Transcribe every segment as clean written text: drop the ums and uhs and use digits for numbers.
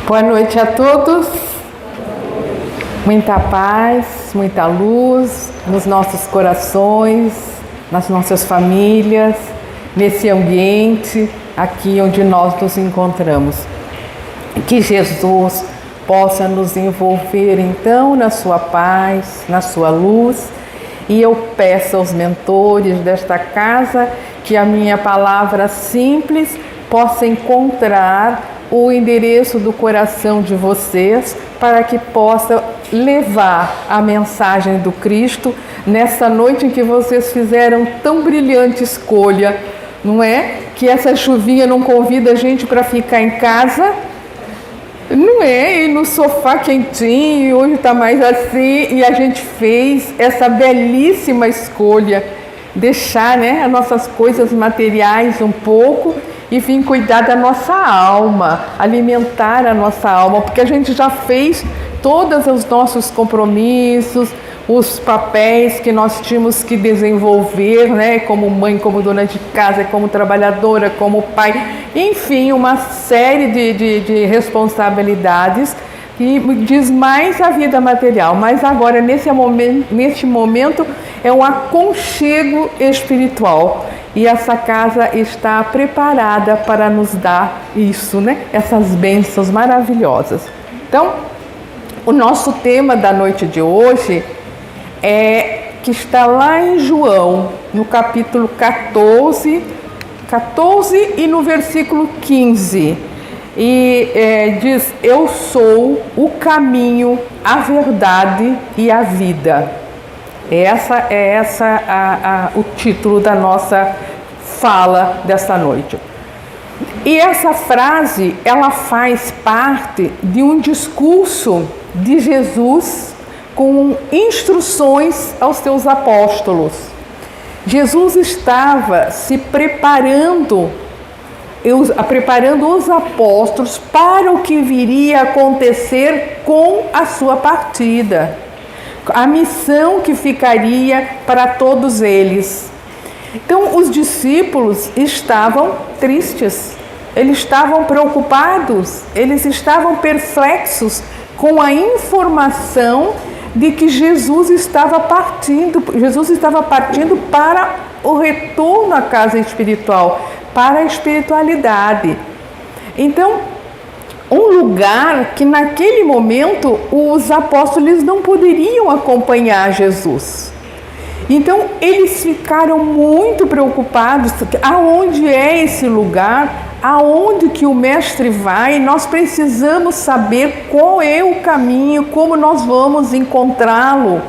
Boa noite a todos. Muita paz, muita luz nos nossos corações, nas nossas famílias, nesse ambiente aqui onde nós nos encontramos. Que Jesus possa nos envolver então na sua paz, na sua luz. E eu peço aos mentores desta casa que a minha palavra simples possa encontrar o endereço do coração de vocês para que possa levar a mensagem do Cristo nessa noite em que vocês fizeram tão brilhante escolha, não é? Que essa chuvinha não convida a gente para ficar em casa, não é? E no sofá quentinho, hoje está mais assim, e a gente fez essa belíssima escolha, deixar, né, as nossas coisas materiais um pouco e vir cuidar da nossa alma, alimentar a nossa alma, porque a gente já fez todos os nossos compromissos, os papéis que nós tínhamos que desenvolver, né, como mãe, como dona de casa, como trabalhadora, como pai, enfim, uma série de responsabilidades que diz mais a vida material, mas agora neste momento é um aconchego espiritual e essa casa está preparada para nos dar isso, né? Essas bênçãos maravilhosas. Então, o nosso tema da noite de hoje é que está lá em João, no capítulo 14 e no versículo 15. E diz: eu sou o caminho, a verdade e a vida. O título da nossa fala desta noite. E essa frase, ela faz parte de um discurso de Jesus com instruções aos seus apóstolos. Jesus estava se preparando os apóstolos para o que viria a acontecer com a sua partida, a missão que ficaria para todos eles. Então, os discípulos estavam tristes, eles estavam preocupados, eles estavam perplexos com a informação de que Jesus estava partindo para o retorno à casa espiritual, para a espiritualidade. Então, um lugar que naquele momento os apóstolos não poderiam acompanhar Jesus. Então, eles ficaram muito preocupados. Aonde é esse lugar? Aonde que o mestre vai? Nós precisamos saber qual é o caminho, como nós vamos encontrá-lo.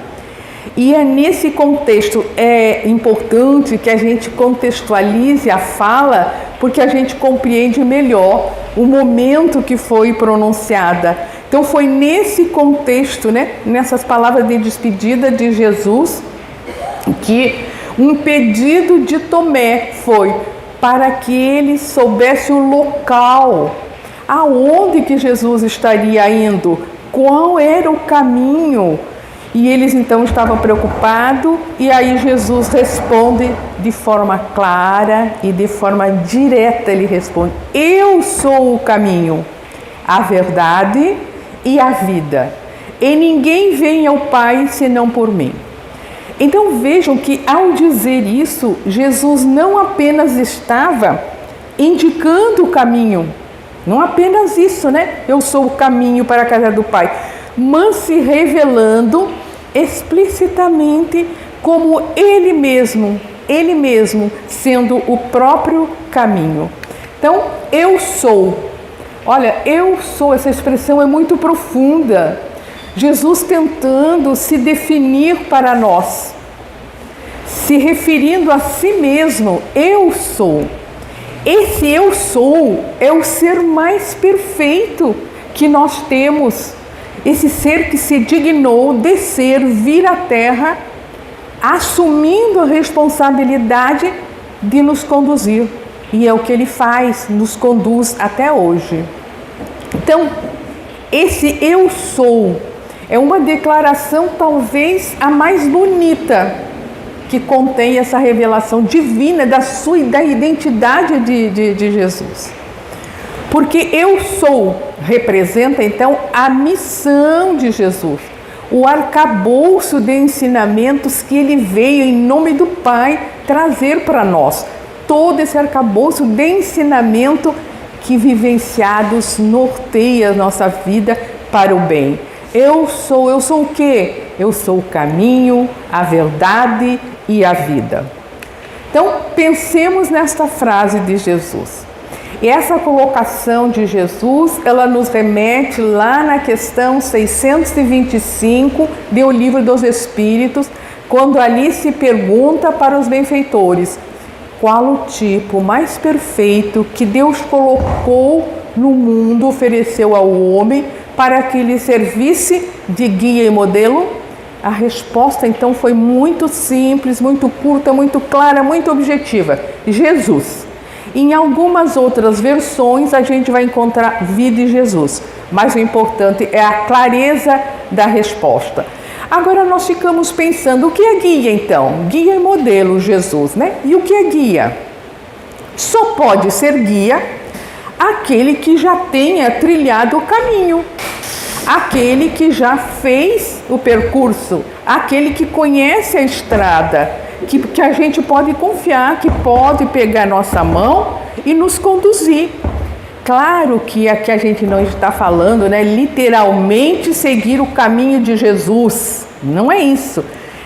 E é nesse contexto, é importante que a gente contextualize a fala, porque a gente compreende melhor o momento que foi pronunciada. Então foi nesse contexto, né, nessas palavras de despedida de Jesus, que um pedido de Tomé foi para que ele soubesse o local, aonde que Jesus estaria indo, qual era o caminho. E eles então estavam preocupados, e aí Jesus responde de forma clara e de forma direta. Ele responde: eu sou o caminho, a verdade e a vida, e ninguém vem ao Pai senão por mim. Então vejam que ao dizer isso, Jesus não apenas estava indicando o caminho, não apenas isso, né? Eu sou o caminho para a casa do Pai, mas se revelando explicitamente como ele mesmo sendo o próprio caminho. Então, eu sou. Olha, eu sou, essa expressão é muito profunda. Jesus tentando se definir para nós, se referindo a si mesmo, eu sou. Esse eu sou é o ser mais perfeito que nós temos. Esse ser que se dignou descer, vir à terra, assumindo a responsabilidade de nos conduzir. E é o que ele faz, nos conduz até hoje. Então, esse eu sou é uma declaração talvez a mais bonita que contém essa revelação divina da identidade de Jesus. Porque eu sou representa então a missão de Jesus, o arcabouço de ensinamentos que ele veio em nome do Pai trazer para nós. Todo esse arcabouço de ensinamento que vivenciados norteia a nossa vida para o bem. Eu sou o quê? Eu sou o caminho, a verdade e a vida. Então, pensemos nesta frase de Jesus. E essa colocação de Jesus, ela nos remete lá na questão 625 do Livro dos Espíritos, quando ali se pergunta para os benfeitores: qual o tipo mais perfeito que Deus colocou no mundo, ofereceu ao homem para que lhe servisse de guia e modelo? A resposta então foi muito simples, muito curta, muito clara, muito objetiva: Jesus. Em algumas outras versões a gente vai encontrar vida e Jesus, mas o importante é a clareza da resposta. Agora nós ficamos pensando, o que é guia então? Guia e modelo, Jesus, né? E o que é guia? Só pode ser guia aquele que já tenha trilhado o caminho, aquele que já fez o percurso, aquele que conhece a estrada, que a gente pode confiar, que pode pegar nossa mão e nos conduzir. Claro que aqui a gente não está falando, né, literalmente seguir o caminho de Jesus. Não é isso.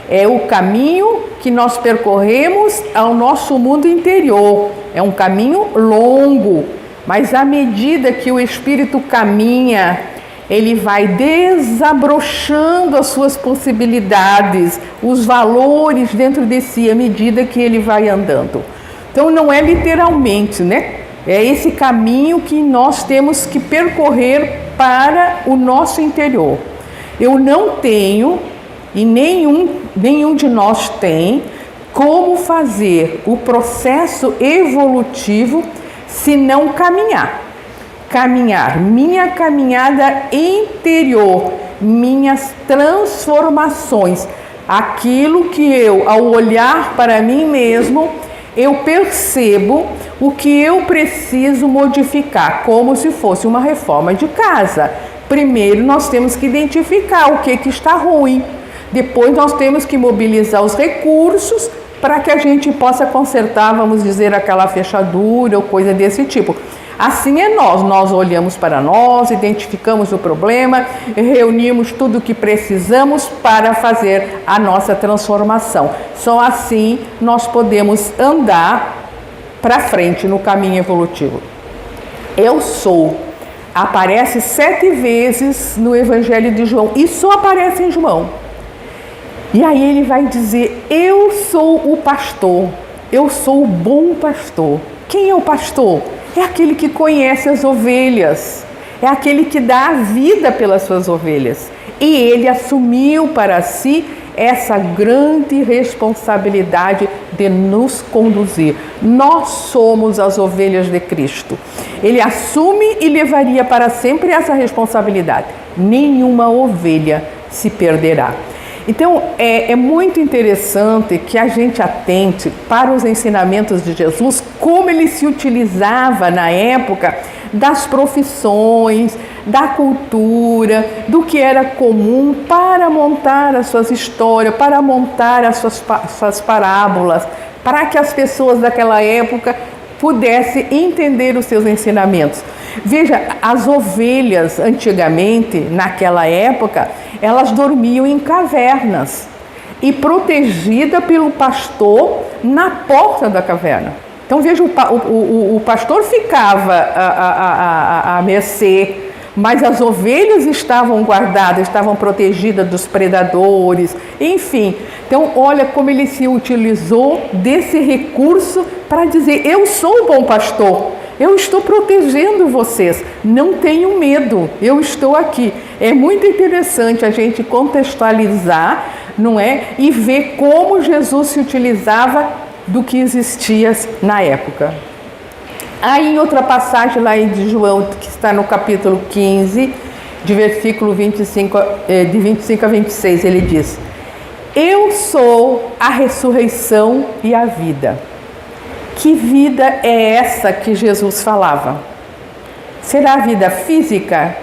É o caminho que nós percorremos ao nosso mundo interior. É um caminho longo, mas à medida que o Espírito caminha, ele vai desabrochando as suas possibilidades, os valores dentro de si, à medida que ele vai andando. Então não é literalmente, né? É esse caminho que nós temos que percorrer para o nosso interior. Eu não tenho, e nenhum de nós tem, como fazer o processo evolutivo se não caminhar. Minha caminhada interior, minhas transformações, aquilo que eu, ao olhar para mim mesmo, eu percebo o que eu preciso modificar, como se fosse uma reforma de casa. Primeiro nós temos que identificar o que está ruim, depois nós temos que mobilizar os recursos para que a gente possa consertar, vamos dizer, aquela fechadura ou coisa desse tipo. Assim é nós olhamos para nós, identificamos o problema, reunimos tudo o que precisamos para fazer a nossa transformação. Só assim nós podemos andar para frente no caminho evolutivo. Eu sou, aparece 7 vezes no Evangelho de João e só aparece em João. E aí ele vai dizer: eu sou o pastor, eu sou o bom pastor. Quem é o pastor? É aquele que conhece as ovelhas, é aquele que dá a vida pelas suas ovelhas. E ele assumiu para si essa grande responsabilidade de nos conduzir. Nós somos as ovelhas de Cristo. Ele assume e levaria para sempre essa responsabilidade. Nenhuma ovelha se perderá. Então, é muito interessante que a gente atente para os ensinamentos de Jesus, como ele se utilizava na época das profissões, da cultura, do que era comum para montar as suas histórias, para montar as suas parábolas, para que as pessoas daquela época pudessem entender os seus ensinamentos. Veja, as ovelhas antigamente, naquela época, elas dormiam em cavernas e protegida pelo pastor na porta da caverna. Então veja, o pastor ficava à mercê, mas as ovelhas estavam guardadas, estavam protegidas dos predadores, enfim. Então olha como ele se utilizou desse recurso para dizer: eu sou o bom pastor. Eu estou protegendo vocês, não tenham medo, eu estou aqui. É muito interessante a gente contextualizar, não é? E ver como Jesus se utilizava do que existia na época. Aí em outra passagem lá de João, que está no capítulo 15, de versículo 25 a 26, ele diz: eu sou a ressurreição e a vida. Que vida é essa que Jesus falava? Será a vida física?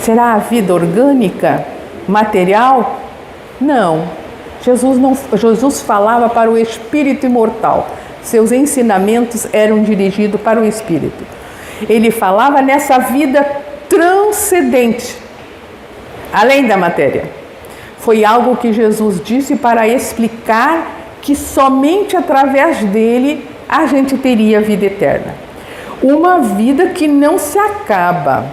Será a vida orgânica? Material? Não. Jesus falava para o espírito imortal. Seus ensinamentos eram dirigidos para o espírito. Ele falava nessa vida transcendente, além da matéria. Foi algo que Jesus disse para explicar que somente através dele a gente teria vida eterna. Uma vida que não se acaba.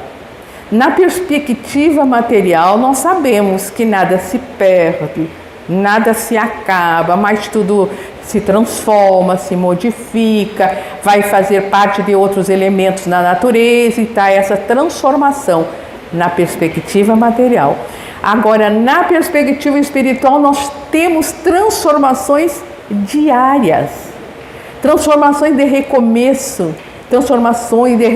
Na perspectiva material, nós sabemos que nada se perde, nada se acaba, mas tudo se transforma, se modifica, vai fazer parte de outros elementos na natureza e tá essa transformação na perspectiva material. Agora, na perspectiva espiritual, nós temos transformações diárias, transformações de recomeço, transformações de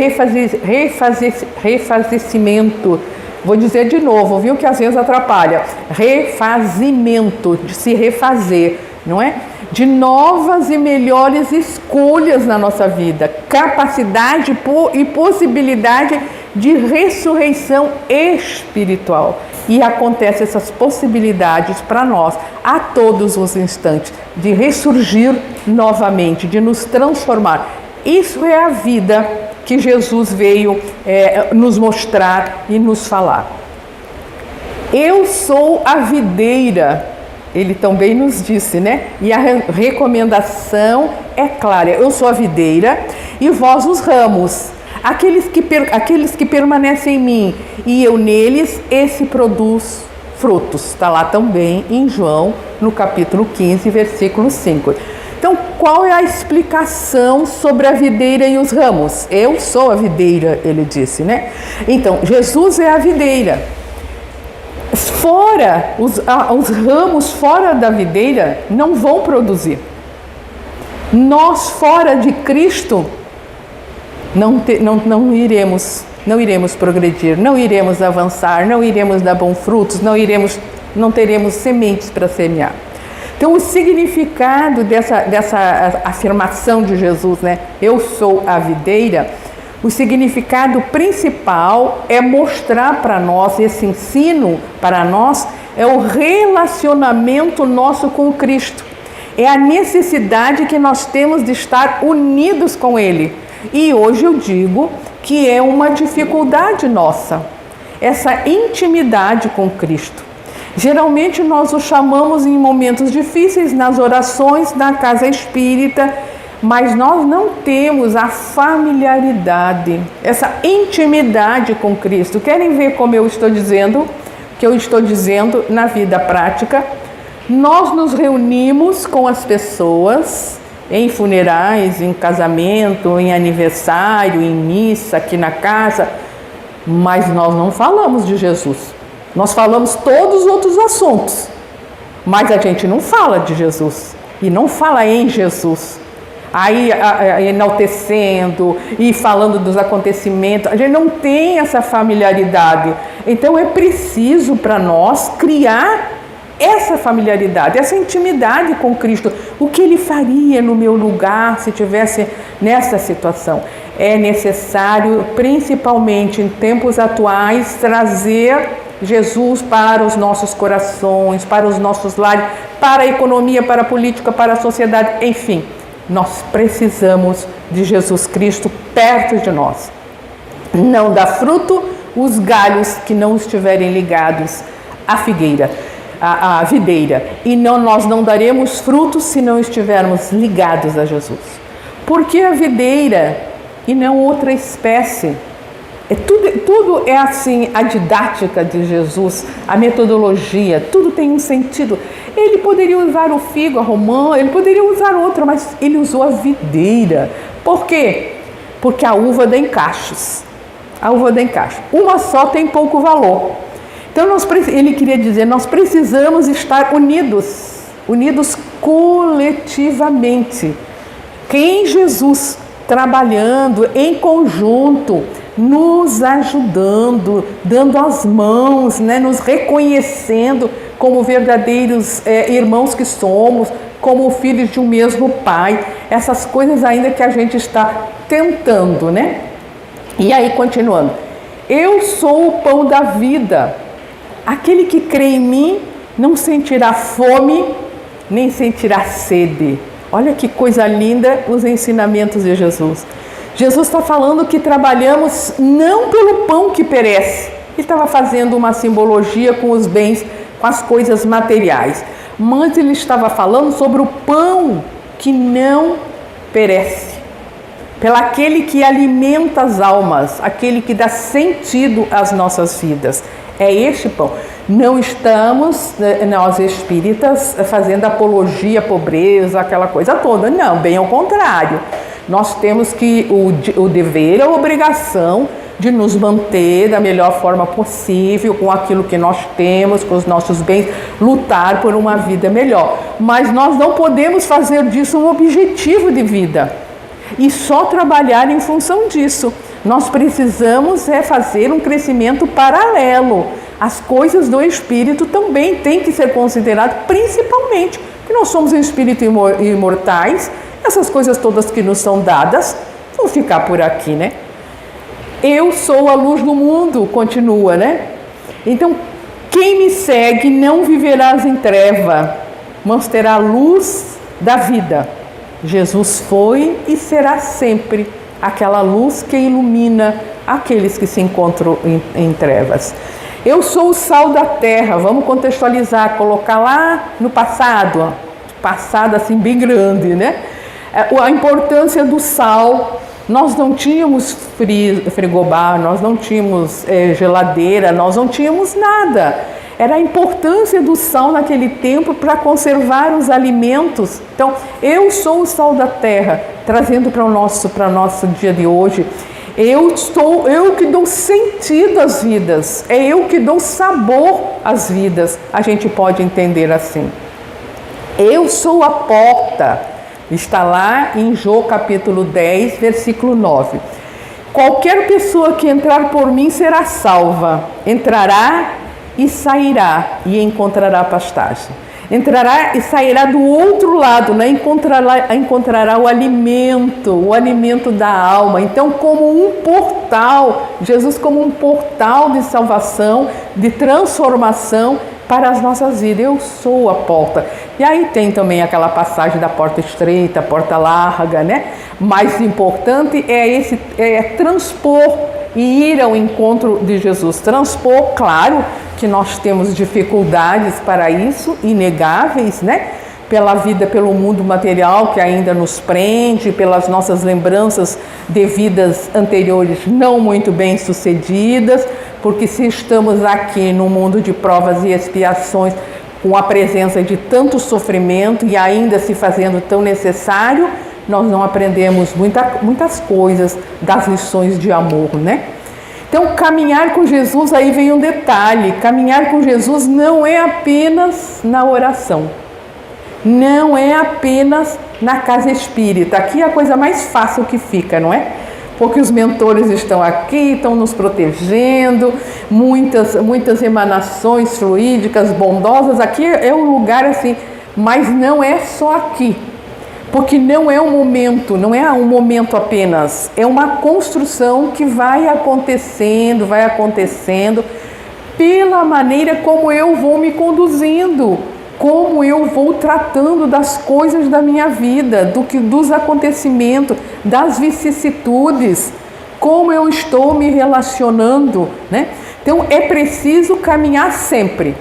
refazimento. Vou dizer de novo, viu que às vezes atrapalha. Refazimento, de se refazer, não é? De novas e melhores escolhas na nossa vida, capacidade e possibilidade de ressurreição espiritual. E acontecem essas possibilidades para nós a todos os instantes, de ressurgir novamente, de nos transformar. Isso é a vida que Jesus veio nos mostrar e nos falar. Eu sou a videira, ele também nos disse, né? E a recomendação é clara: eu sou a videira e vós os ramos. Aqueles que permanecem em mim e eu neles, esse produz frutos. Está lá também em João, no capítulo 15, versículo 5. Então, qual é a explicação sobre a videira e os ramos? Eu sou a videira, ele disse, né? Então, Jesus é a videira. Fora, os ramos fora da videira não vão produzir. Nós fora de Cristo não iremos progredir, não iremos avançar, não iremos dar bons frutos, não teremos sementes para semear. Então, o significado dessa afirmação de Jesus, né? Eu sou a videira, o significado principal é mostrar para nós, esse ensino para nós, é o relacionamento nosso com Cristo. É a necessidade que nós temos de estar unidos com Ele. E hoje eu digo que é uma dificuldade nossa, essa intimidade com Cristo. Geralmente nós o chamamos em momentos difíceis, nas orações, na casa espírita, mas nós não temos a familiaridade, essa intimidade com Cristo. Querem ver como eu estou dizendo, que eu estou dizendo na vida prática? Nós nos reunimos com as pessoas em funerais, em casamento, em aniversário, em missa, aqui na casa, mas nós não falamos de Jesus. Nós falamos todos os outros assuntos, mas a gente não fala de Jesus e não fala em Jesus. Aí enaltecendo e falando dos acontecimentos, a gente não tem essa familiaridade. Então é preciso para nós criar essa familiaridade, essa intimidade com Cristo. O que Ele faria no meu lugar se tivesse nessa situação? É necessário, principalmente em tempos atuais, trazer Jesus para os nossos corações, para os nossos lares, para a economia, para a política, para a sociedade, enfim. Nós precisamos de Jesus Cristo perto de nós. Não dá fruto os galhos que não estiverem ligados à figueira, à videira. E nós não daremos frutos se não estivermos ligados a Jesus. Por que a videira e não outra espécie? Tudo é assim, a didática de Jesus, a metodologia, tudo tem um sentido. Ele poderia usar o figo, a romã, ele poderia usar outra, mas ele usou a videira. Por quê? Porque a uva dá em cachos. A uva dá em cachos. Uma só tem pouco valor. Então, ele queria dizer, nós precisamos estar unidos coletivamente. Em Jesus, trabalhando em conjunto, nos ajudando, dando as mãos, né, nos reconhecendo como verdadeiros irmãos que somos, como filhos de um mesmo Pai. Essas coisas ainda que a gente está tentando, né? E aí, continuando. Eu sou o pão da vida. Aquele que crê em mim não sentirá fome, nem sentirá sede. Olha que coisa linda os ensinamentos de Jesus. Jesus está falando que trabalhamos não pelo pão que perece. Ele estava fazendo uma simbologia com os bens, com as coisas materiais. Mas ele estava falando sobre o pão que não perece. Pela aquele que alimenta as almas, aquele que dá sentido às nossas vidas. É este pão. Não estamos, nós espíritas, fazendo apologia à pobreza, aquela coisa toda. Não, bem ao contrário. Nós temos que o dever, a obrigação de nos manter da melhor forma possível, com aquilo que nós temos, com os nossos bens, lutar por uma vida melhor. Mas nós não podemos fazer disso um objetivo de vida e só trabalhar em função disso. Nós precisamos fazer um crescimento paralelo. As coisas do espírito também têm que ser consideradas, principalmente porque nós somos espíritos imortais. Essas coisas todas que nos são dadas vão ficar por aqui, né? Eu sou a luz do mundo, continua, né? Então, quem me segue não viverá em treva, mas terá a luz da vida. Jesus foi e será sempre aquela luz que ilumina aqueles que se encontram em trevas. Eu sou o sal da terra, vamos contextualizar, colocar lá no passado assim bem grande, né? A importância do sal. Nós não tínhamos frigobar, nós não tínhamos geladeira, nós não tínhamos nada. Era a importância do sal naquele tempo para conservar os alimentos. Então, eu sou o sal da terra, trazendo para o nosso dia de hoje. Eu que dou sentido às vidas, é eu que dou sabor às vidas. A gente pode entender assim. Eu sou a porta. Está lá em João capítulo 10, versículo 9. Qualquer pessoa que entrar por mim será salva. Entrará e sairá e encontrará pastagem. Entrará e sairá do outro lado, né? Encontrará o alimento da alma. Então, como um portal, Jesus como um portal de salvação, de transformação para as nossas vidas. Eu sou a porta. E aí tem também aquela passagem da porta estreita, porta larga, né? Mais importante é transpor e ir ao encontro de Jesus. Transpor, claro que nós temos dificuldades para isso, inegáveis, né? Pela vida, pelo mundo material que ainda nos prende, pelas nossas lembranças de vidas anteriores não muito bem sucedidas, porque se estamos aqui no mundo de provas e expiações, com a presença de tanto sofrimento e ainda se fazendo tão necessário, nós não aprendemos muitas coisas das lições de amor, né? Então, caminhar com Jesus, aí vem um detalhe, caminhar com Jesus não é apenas na oração, não é apenas na casa espírita. Aqui é a coisa mais fácil que fica, não é? Porque os mentores estão aqui, estão nos protegendo, muitas emanações fluídicas, bondosas. Aqui é um lugar assim, mas não é só aqui. Porque não é um momento apenas, é uma construção que vai acontecendo pela maneira como eu vou me conduzindo, como eu vou tratando das coisas da minha vida, dos acontecimentos, das vicissitudes, como eu estou me relacionando, né? Então é preciso caminhar sempre,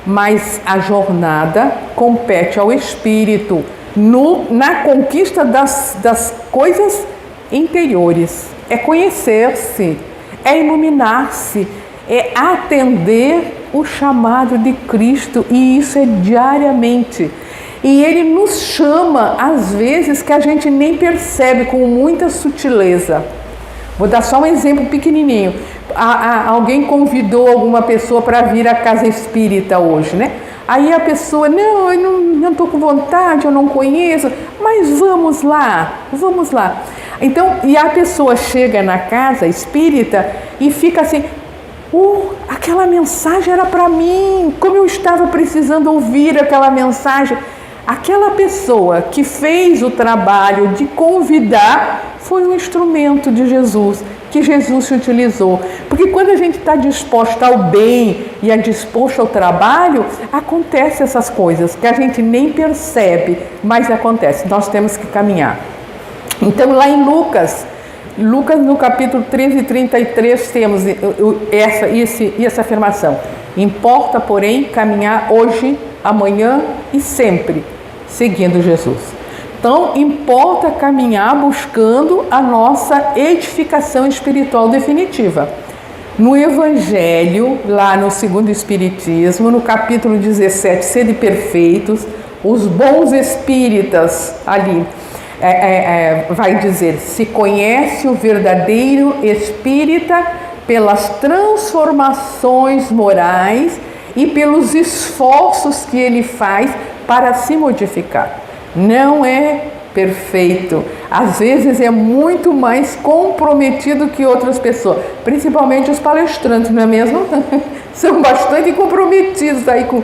mas a jornada compete ao espírito na conquista das coisas interiores. É conhecer-se, é iluminar-se, é atender o chamado de Cristo, e isso é diariamente. E Ele nos chama, às vezes, que a gente nem percebe, com muita sutileza. Vou dar só um exemplo pequenininho. Alguém convidou alguma pessoa para vir à casa espírita hoje, né? Aí a pessoa, não, eu não estou com vontade, eu não conheço, mas vamos lá. Então, e a pessoa chega na casa espírita e fica assim, aquela mensagem era para mim, como eu estava precisando ouvir aquela mensagem. Aquela pessoa que fez o trabalho de convidar foi um instrumento de Jesus, que Jesus se utilizou. Porque quando a gente está disposto ao bem e disposto ao trabalho, acontecem essas coisas que a gente nem percebe, mas acontece. Nós temos que caminhar. Então, lá em Lucas no capítulo 13 e 33, temos essa afirmação. Importa, porém, caminhar hoje, amanhã e sempre, seguindo Jesus. Então, importa caminhar buscando a nossa edificação espiritual definitiva. No Evangelho, lá no Segundo Espiritismo, no capítulo 17, Sede Perfeitos, os bons espíritas ali, vai dizer, se conhece o verdadeiro espírita pelas transformações morais e pelos esforços que ele faz para se modificar. Não é perfeito, às vezes é muito mais comprometido que outras pessoas, principalmente os palestrantes, não é mesmo? São bastante comprometidos aí com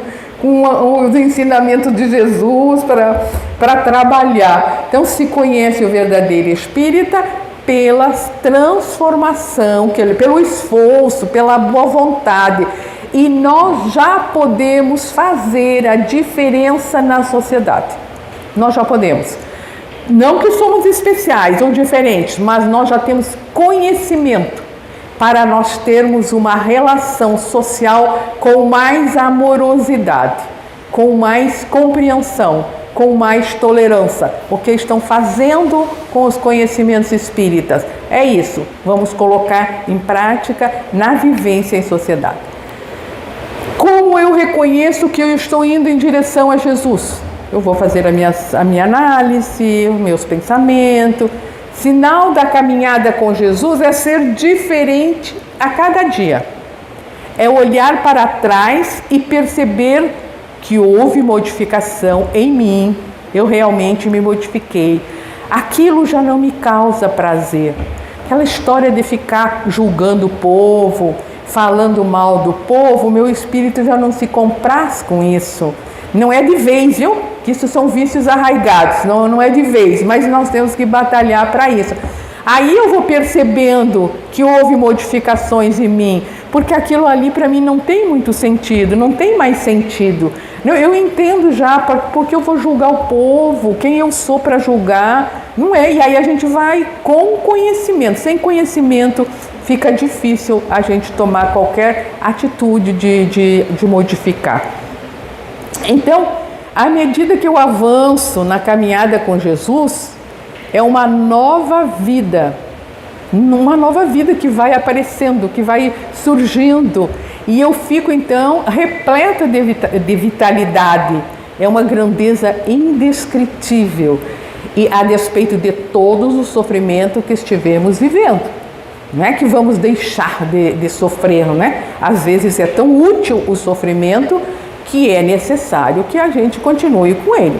os ensinamentos de Jesus para trabalhar. Então, se conhece o verdadeiro espírita pela transformação, pelo esforço, pela boa vontade. E nós já podemos fazer a diferença na sociedade. Nós já podemos. Não que somos especiais ou diferentes, mas nós já temos conhecimento para nós termos uma relação social com mais amorosidade, com mais compreensão, com mais tolerância. O que estão fazendo com os conhecimentos espíritas? É isso, vamos colocar em prática na vivência em sociedade. Como eu reconheço que eu estou indo em direção a Jesus? Eu vou fazer a minha análise, os meus pensamentos. Sinal da caminhada com Jesus é ser diferente a cada dia. É olhar para trás e perceber que houve modificação em mim. Eu realmente me modifiquei. Aquilo já não me causa prazer. Aquela história de ficar julgando o povo, falando mal do povo, meu espírito já não se compraz com isso. Não é de vez, viu? Que isso são vícios arraigados, não é de vez, mas nós temos que batalhar para isso. Aí eu vou percebendo que houve modificações em mim, porque aquilo ali para mim não tem muito sentido, não tem mais sentido. Eu entendo já porque eu vou julgar o povo, quem eu sou para julgar, não é? E aí a gente vai com conhecimento, sem conhecimento fica difícil a gente tomar qualquer atitude de modificar. Então, à medida que eu avanço na caminhada com Jesus, é uma nova vida que vai aparecendo, que vai surgindo, e eu fico então repleta de vitalidade. É uma grandeza indescritível, e a despeito de todos os sofrimentos que estivemos vivendo. Não é que vamos deixar de sofrer, né? Às vezes é tão útil o sofrimento que é necessário que a gente continue com ele.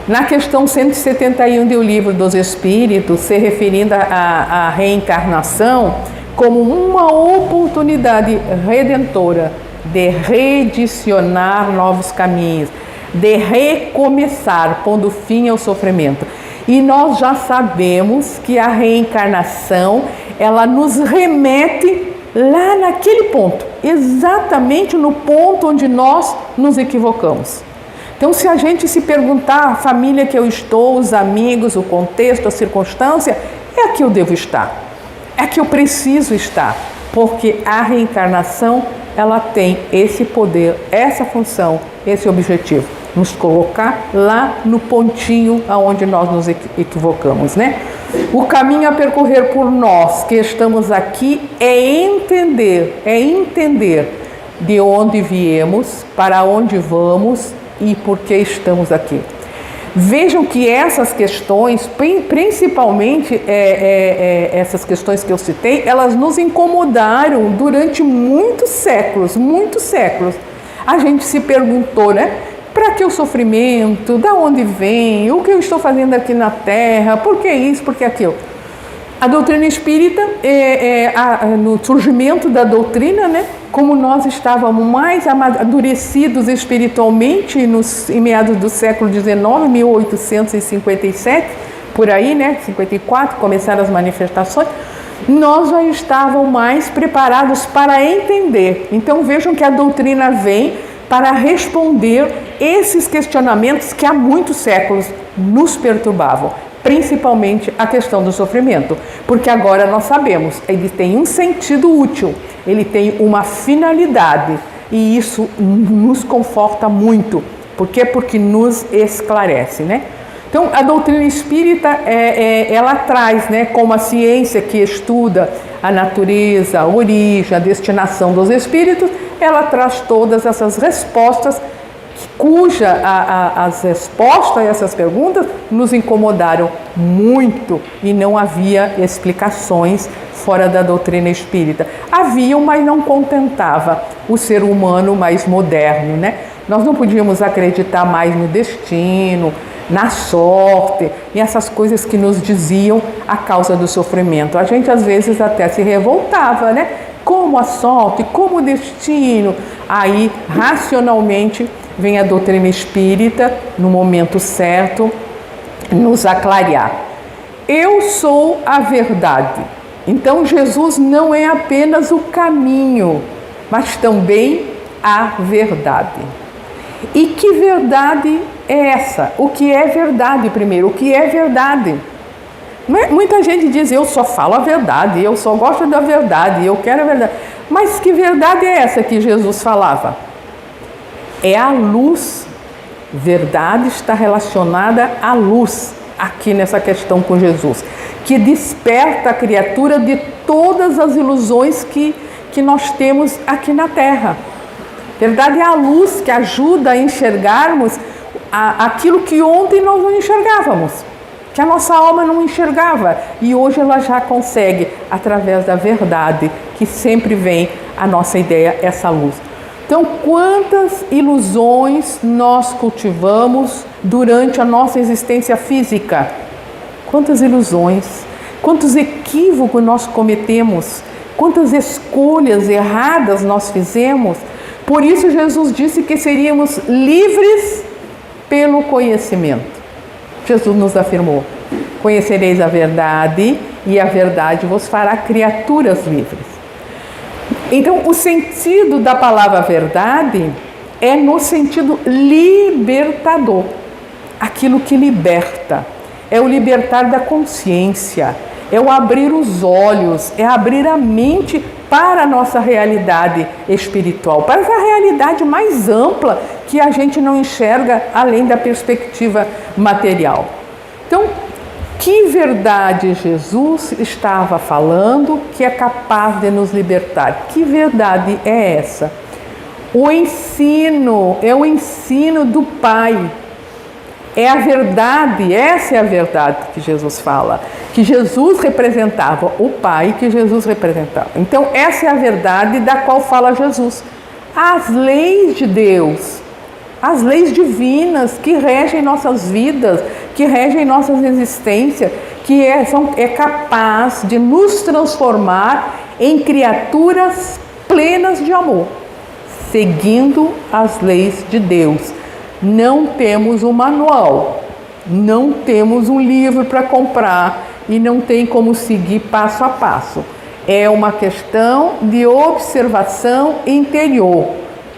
Na questão 171 do Livro dos Espíritos, se referindo à reencarnação como uma oportunidade redentora de redicionar novos caminhos, de recomeçar, pondo fim ao sofrimento. E nós já sabemos que a reencarnação, ela nos remete lá naquele ponto, exatamente no ponto onde nós nos equivocamos. Então, se a gente se perguntar a família que eu estou, os amigos, o contexto, a circunstância, é aqui eu devo estar, é aqui eu preciso estar, porque a reencarnação, ela tem esse poder, essa função, esse objetivo, nos colocar lá no pontinho aonde nós nos equivocamos, né? O caminho a percorrer por nós que estamos aqui é entender de onde viemos, para onde vamos e por que estamos aqui. Vejam que essas questões, principalmente essas questões que eu citei, elas nos incomodaram durante muitos séculos. A gente se perguntou, né? Para que o sofrimento? Da onde vem? O que eu estou fazendo aqui na Terra? Por que isso? Por que aquilo? A doutrina espírita, no surgimento da doutrina, né, como nós estávamos mais amadurecidos espiritualmente em meados do século XIX, 1857, por aí, né, 54, começaram as manifestações, nós já estávamos mais preparados para entender. Então vejam que a doutrina vem para responder esses questionamentos que há muitos séculos nos perturbavam, principalmente a questão do sofrimento, porque agora nós sabemos, ele tem um sentido útil, ele tem uma finalidade, e isso nos conforta muito. Por quê? Porque nos esclarece, né? Então, a doutrina espírita, ela traz, né, como a ciência que estuda a natureza, a origem, a destinação dos espíritos, ela traz todas essas respostas, as respostas a essas perguntas nos incomodaram muito e não havia explicações fora da doutrina espírita. Haviam, mas não contentava o ser humano mais moderno, né? Nós não podíamos acreditar mais no destino, na sorte, e essas coisas que nos diziam a causa do sofrimento. A gente às vezes até se revoltava, né? Como a sorte, como o destino. Aí, racionalmente, vem a doutrina espírita, no momento certo, nos aclarear. Eu sou a verdade. Então, Jesus não é apenas o caminho, mas também a verdade. E que verdade é essa? O que é verdade primeiro? O que é verdade? Muita gente diz, eu só falo a verdade, eu só gosto da verdade, eu quero a verdade. Mas que verdade é essa que Jesus falava? É a luz. Verdade está relacionada à luz, aqui nessa questão com Jesus, que desperta a criatura de todas as ilusões que nós temos aqui na Terra. Verdade é a luz que ajuda a enxergarmos aquilo que ontem nós não enxergávamos, que a nossa alma não enxergava, e hoje ela já consegue, através da verdade, que sempre vem a nossa ideia, essa luz. Então, quantas ilusões nós cultivamos durante a nossa existência física? Quantas ilusões, quantos equívocos nós cometemos, quantas escolhas erradas nós fizemos. Por isso Jesus disse que seríamos livres pelo conhecimento. Jesus nos afirmou: conhecereis a verdade e a verdade vos fará criaturas livres. Então, o sentido da palavra verdade é no sentido libertador. Aquilo que liberta. É o libertar da consciência. É o abrir os olhos. É abrir a mente para a nossa realidade espiritual. Para essa realidade mais ampla que a gente não enxerga além da perspectiva material. Então, que verdade Jesus estava falando que é capaz de nos libertar? Que verdade é essa? O ensino, é o ensino do Pai. É a verdade, essa é a verdade que Jesus fala. Que Jesus representava, o Pai que Jesus representava. Então, essa é a verdade da qual fala Jesus. As leis de Deus, as leis divinas que regem nossas vidas, que regem nossas existências, que é capaz de nos transformar em criaturas plenas de amor, seguindo as leis de Deus. Não temos um manual, não temos um livro para comprar e não tem como seguir passo a passo. É uma questão de observação interior,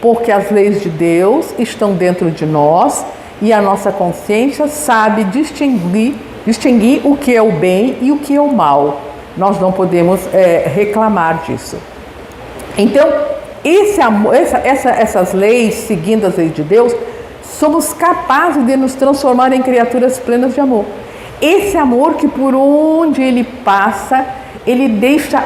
porque as leis de Deus estão dentro de nós e a nossa consciência sabe distinguir o que é o bem e o que é o mal. Nós não podemos reclamar disso. Então, esse amor, essas leis, seguindo as leis de Deus, somos capazes de nos transformar em criaturas plenas de amor. Esse amor que por onde ele passa, ele deixa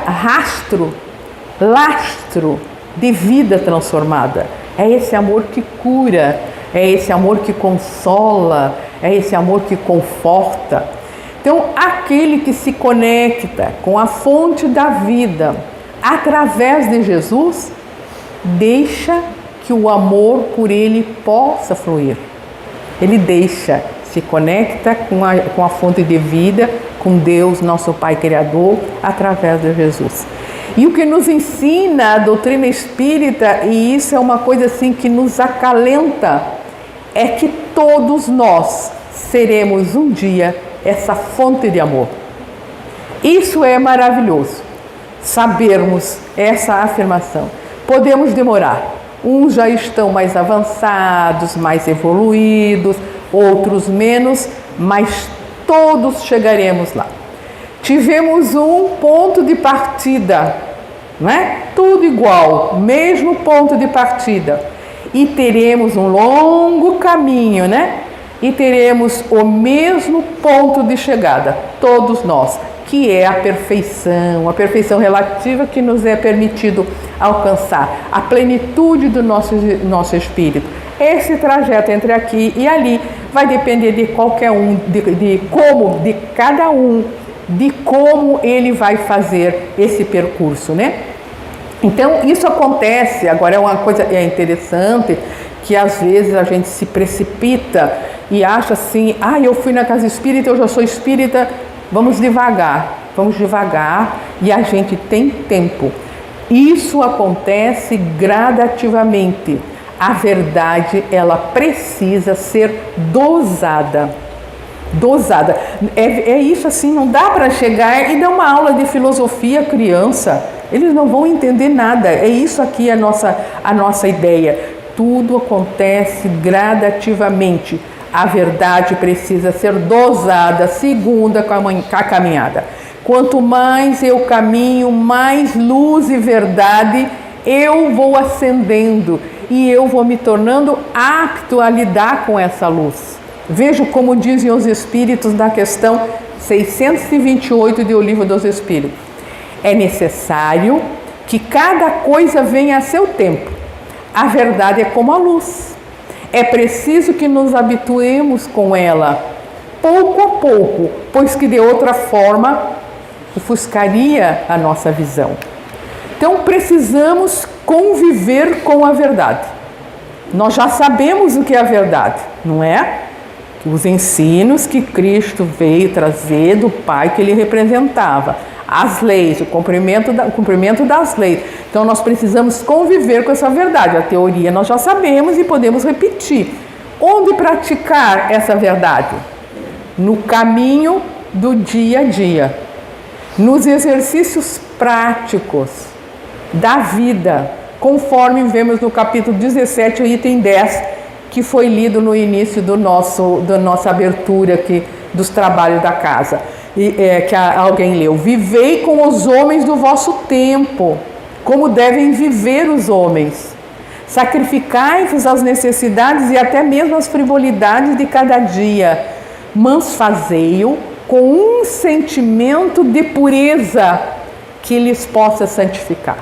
lastro de vida transformada. É esse amor que cura, é esse amor que consola, é esse amor que conforta. Então, aquele que se conecta com a fonte da vida através de Jesus, deixa que o amor por ele possa fluir. Ele se conecta com a fonte de vida, com Deus, nosso Pai Criador, através de Jesus. E o que nos ensina a doutrina espírita, e isso é uma coisa assim que nos acalenta, é que todos nós seremos um dia essa fonte de amor. Isso é maravilhoso, sabermos essa afirmação. Podemos demorar, uns já estão mais avançados, mais evoluídos, outros menos, mas todos chegaremos lá. Tivemos um ponto de partida, não é? Tudo igual, mesmo ponto de partida. E teremos um longo caminho, né? E teremos o mesmo ponto de chegada, todos nós, que é a perfeição relativa que nos é permitido alcançar, a plenitude do nosso espírito. Esse trajeto entre aqui e ali vai depender de qualquer um, de cada um, de como ele vai fazer esse percurso, né? Então, isso acontece, agora é uma coisa interessante, que às vezes a gente se precipita e acha assim, eu fui na casa espírita, eu já sou espírita, vamos devagar, e a gente tem tempo. Isso acontece gradativamente. A verdade, ela precisa ser dosada. É isso assim, não dá para chegar e dar uma aula de filosofia à criança. Eles não vão entender nada. É isso aqui a nossa ideia. Tudo acontece gradativamente. A verdade precisa ser dosada, segunda com a caminhada. Quanto mais eu caminho, mais luz e verdade eu vou acendendo e eu vou me tornando apto a lidar com essa luz. Vejo como dizem os Espíritos na questão 628 do Livro dos Espíritos. É necessário que cada coisa venha a seu tempo. A verdade é como a luz. É preciso que nos habituemos com ela, pouco a pouco, pois que de outra forma ofuscaria a nossa visão. Então precisamos conviver com a verdade. Nós já sabemos o que é a verdade, não é? Os ensinos que Cristo veio trazer do Pai que ele representava, as leis, o cumprimento das leis. Então nós precisamos conviver com essa verdade. A teoria nós já sabemos e podemos repetir. Onde praticar essa verdade? No caminho do dia a dia, nos exercícios práticos da vida, conforme vemos no capítulo 17, item 10, que foi lido no início da nossa abertura aqui dos trabalhos da casa, que alguém leu. Vivei com os homens do vosso tempo, como devem viver os homens. Sacrificai-vos às necessidades e até mesmo às frivolidades de cada dia, mas fazei-o com um sentimento de pureza que lhes possa santificar.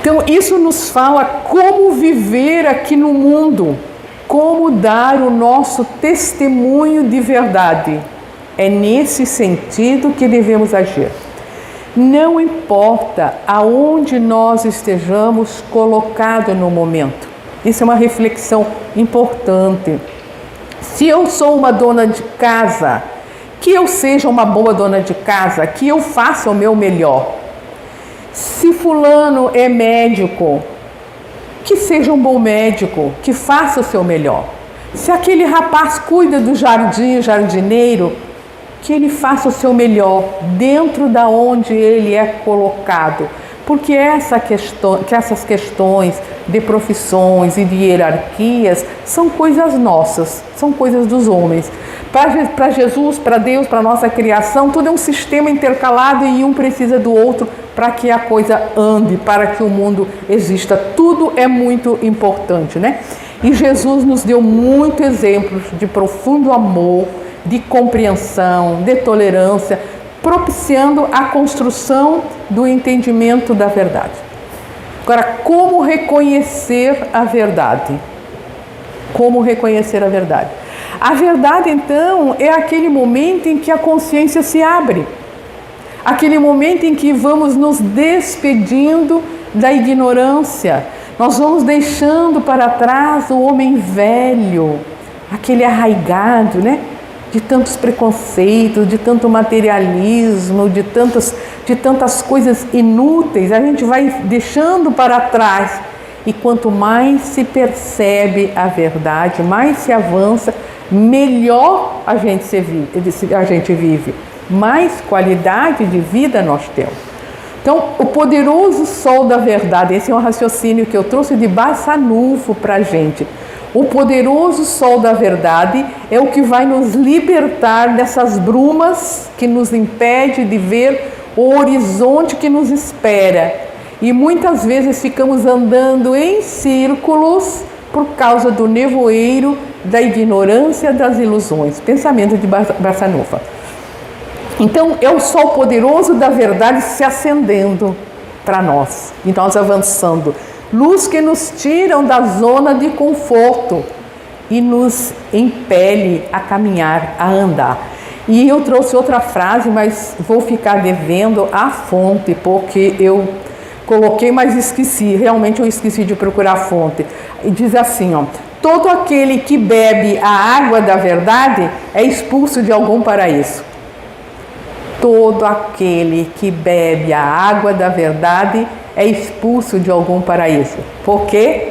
Então isso nos fala como viver aqui no mundo, como dar o nosso testemunho de verdade. É nesse sentido que devemos agir. Não importa aonde nós estejamos colocados no momento. Isso é uma reflexão importante. Se eu sou uma dona de casa, que eu seja uma boa dona de casa, que eu faça o meu melhor. Se fulano é médico, que seja um bom médico, que faça o seu melhor. Se aquele rapaz cuida do jardim, jardineiro, que ele faça o seu melhor dentro da onde ele é colocado. Porque essas questões de profissões e de hierarquias são coisas nossas, são coisas dos homens. Para Jesus, para Deus, para a nossa criação, tudo é um sistema intercalado e um precisa do outro para que a coisa ande, para que o mundo exista. Tudo é muito importante, né? E Jesus nos deu muitos exemplos de profundo amor, de compreensão, de tolerância, propiciando a construção do entendimento da verdade. Agora, como reconhecer a verdade? Como reconhecer a verdade? A verdade, então, é aquele momento em que a consciência se abre. Aquele momento em que vamos nos despedindo da ignorância. Nós vamos deixando para trás o homem velho, aquele arraigado, né? de tantos preconceitos, de tanto materialismo, de tantas coisas inúteis, a gente vai deixando para trás. E quanto mais se percebe a verdade, mais se avança, melhor a gente vive, mais qualidade de vida nós temos. Então, o poderoso sol da verdade, esse é um raciocínio que eu trouxe de Barçanufo para a gente. O poderoso sol da verdade é o que vai nos libertar dessas brumas que nos impede de ver o horizonte que nos espera. E muitas vezes ficamos andando em círculos por causa do nevoeiro, da ignorância, das ilusões. Pensamento de Barçanufo. Então, é o sol poderoso da verdade se acendendo para nós e nós avançando. Luz que nos tiram da zona de conforto e nos impele a caminhar, a andar. E eu trouxe outra frase, mas vou ficar devendo a fonte, porque eu coloquei, mas esqueci. Realmente eu esqueci de procurar a fonte. E diz assim, ó: todo aquele que bebe a água da verdade é expulso de algum paraíso. Todo aquele que bebe a água da verdade é expulso de algum paraíso. Por quê?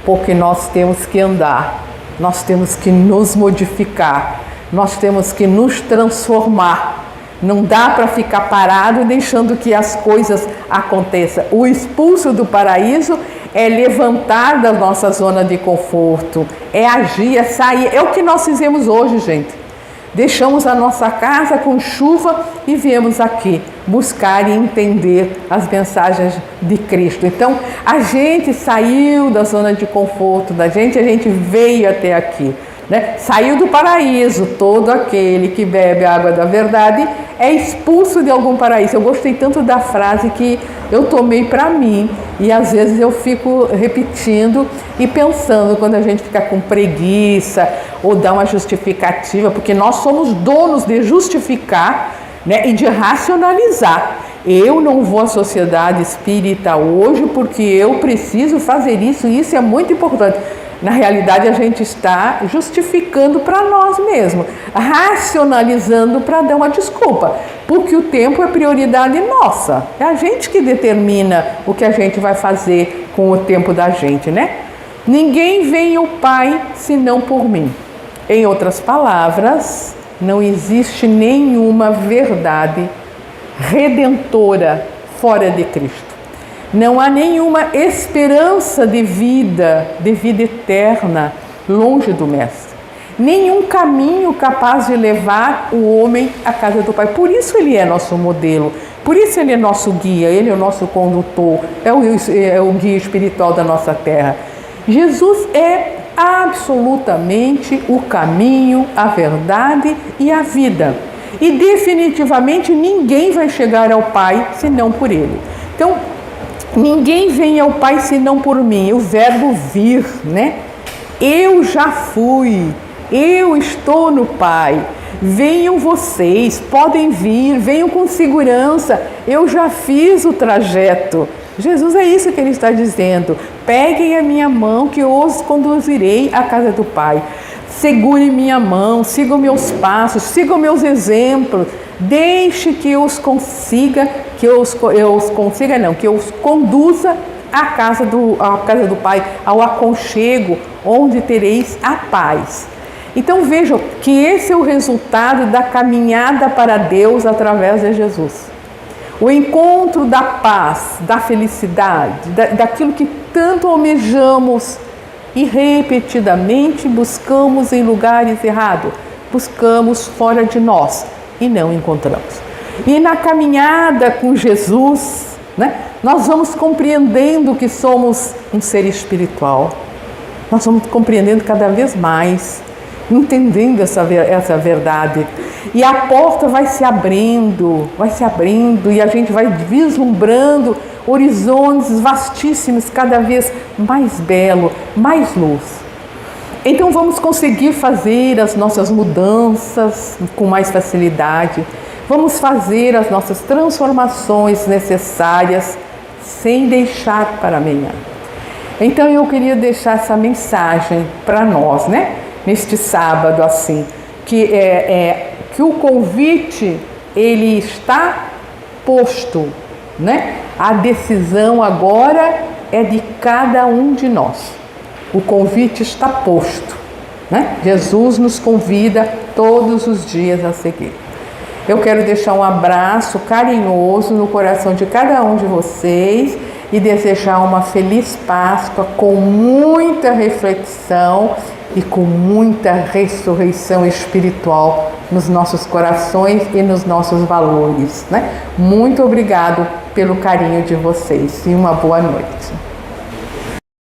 Porque nós temos que andar, nós temos que nos modificar, nós temos que nos transformar. Não dá para ficar parado deixando que as coisas aconteçam. O expulso do paraíso é levantar da nossa zona de conforto, é agir, é sair. É o que nós fizemos hoje, gente. Deixamos a nossa casa com chuva e viemos aqui buscar e entender as mensagens de Cristo. Então, a gente saiu da zona de conforto da gente, a gente veio até aqui, né? Saiu do paraíso. Todo aquele que bebe a água da verdade é expulso de algum paraíso. Eu gostei tanto da frase que eu tomei para mim e às vezes eu fico repetindo e pensando quando a gente fica com preguiça ou dá uma justificativa, porque nós somos donos de justificar, né, e de racionalizar. Eu não vou à sociedade espírita hoje porque eu preciso fazer isso e isso é muito importante. Na realidade, a gente está justificando para nós mesmos, racionalizando para dar uma desculpa, porque o tempo é prioridade nossa. É a gente que determina o que a gente vai fazer com o tempo da gente, né? Ninguém vem ao Pai senão por mim. Em outras palavras, não existe nenhuma verdade redentora fora de Cristo. Não há nenhuma esperança de vida eterna longe do Mestre. Nenhum caminho capaz de levar o homem à casa do Pai. Por isso ele é nosso modelo, por isso ele é nosso guia, ele é o nosso condutor, é o guia espiritual da nossa terra. Jesus é absolutamente o caminho, a verdade e a vida. E definitivamente ninguém vai chegar ao Pai senão por ele. Então, ninguém vem ao Pai senão por mim. O verbo vir, né? Eu já fui, eu estou no Pai. Venham vocês, podem vir, venham com segurança. Eu já fiz o trajeto. Jesus é isso que ele está dizendo. Peguem a minha mão que eu os conduzirei à casa do Pai. Segure minha mão, sigam meus passos, sigam meus exemplos. Deixe que eu os consiga, que eu os conduza à casa do Pai, ao aconchego, onde tereis a paz. Então vejam que esse é o resultado da caminhada para Deus através de Jesus. O encontro da paz, da felicidade, daquilo que tanto almejamos e repetidamente buscamos em lugares errados, buscamos fora de nós e não encontramos. E na caminhada com Jesus, né, nós vamos compreendendo que somos um ser espiritual. Nós vamos compreendendo cada vez mais, entendendo essa verdade. E a porta vai se abrindo e a gente vai vislumbrando horizontes vastíssimos, cada vez mais belo, mais luz. Então vamos conseguir fazer as nossas mudanças com mais facilidade, vamos fazer as nossas transformações necessárias sem deixar para amanhã. Então eu queria deixar essa mensagem para nós, né? Neste sábado assim, que o convite ele está posto, né? A decisão agora é de cada um de nós. O convite está posto, né? Jesus nos convida todos os dias a seguir. Eu quero deixar um abraço carinhoso no coração de cada um de vocês e desejar uma feliz Páscoa com muita reflexão e com muita ressurreição espiritual nos nossos corações e nos nossos valores, né? Muito obrigado pelo carinho de vocês e uma boa noite.